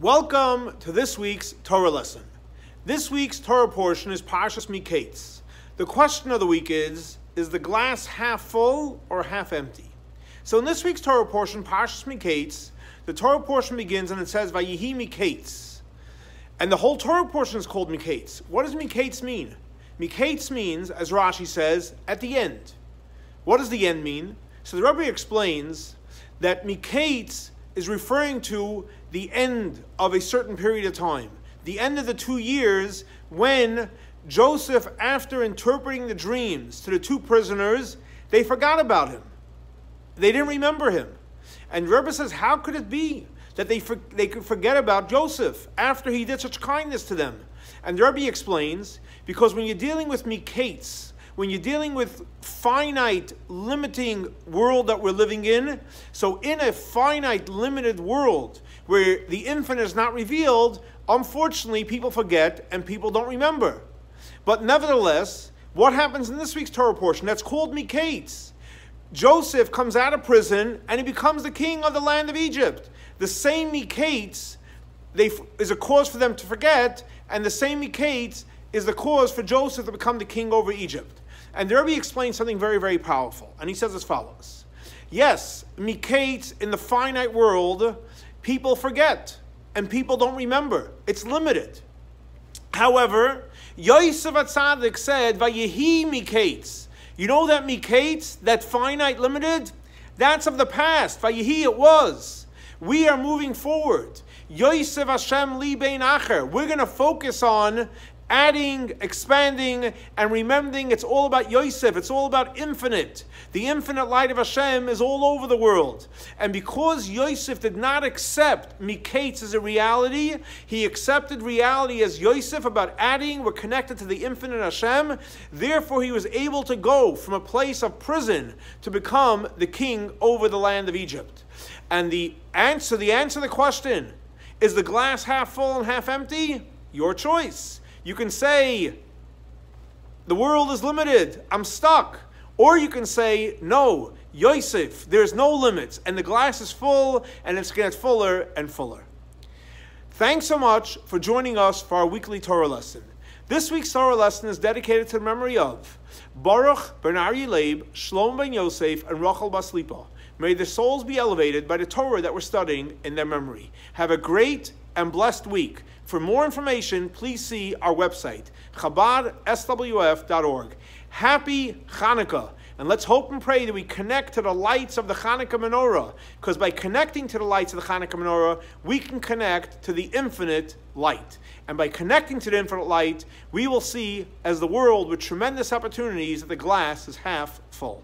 Welcome to this week's Torah lesson. This week's Torah portion is Parsha Mikeitz. The question of the week is the glass half full or half empty? So in this week's Torah portion, Parsha Mikeitz, the Torah portion begins and it says, Vayihi Mikeitz. And the whole Torah portion is called Mikeitz. What does Mikeitz mean? Mikeitz means, as Rashi says, at the end. What does the end mean? So the Rebbe explains that Mikeitz is referring to the end of a certain period of time. The end of the 2 years when Joseph, after interpreting the dreams to the two prisoners, they forgot about him. They didn't remember him. And the Rebbe says, how could it be that they could forget about Joseph after he did such kindness to them? And the Rebbe explains, because when you're dealing with Mikeitz, when you're dealing with finite, limiting world that we're living in, so in a finite, limited world where the infinite is not revealed, unfortunately, people forget and people don't remember. But nevertheless, what happens in this week's Torah portion? That's called Mikeitz. Joseph comes out of prison and he becomes the king of the land of Egypt. The same Mikeitz is a cause for them to forget, and the same Mikeitz is the cause for Joseph to become the king over Egypt. And the Rebbe explains something very, very powerful. And he says as follows. Yes, Mikeitz, in the finite world, people forget and people don't remember. It's limited. However, Yosef HaTzadik said, Vayehi Mikeitz. You know that Mikeitz, that finite, limited, that's of the past. Vayehi it was. We are moving forward. Yosef Hashem li bein acher. We're going to focus on adding, expanding, and remembering it's all about Yosef. It's all about infinite. The infinite light of Hashem is all over the world. And because Yosef did not accept Mikeitz as a reality, he accepted reality as Yosef about adding, we're connected to the infinite Hashem. Therefore, he was able to go from a place of prison to become the king over the land of Egypt. And the answer to the question, is the glass half full and half empty? Your choice. You can say, the world is limited, I'm stuck. Or you can say, no, Yosef, there's no limits, and the glass is full, and it's going to get fuller and fuller. Thanks so much for joining us for our weekly Torah lesson. This week's Torah lesson is dedicated to the memory of Baruch ben Arye Leib, Shlomo ben Yosef, and Rachel bas Lipa. May their souls be elevated by the Torah that we're studying in their memory. Have a great and blessed week. For more information, please see our website, chabadswf.org. Happy Hanukkah. And let's hope and pray that we connect to the lights of the Hanukkah menorah, because by connecting to the lights of the Hanukkah menorah, we can connect to the infinite light. And by connecting to the infinite light, we will see, as the world with tremendous opportunities, that the glass is half full.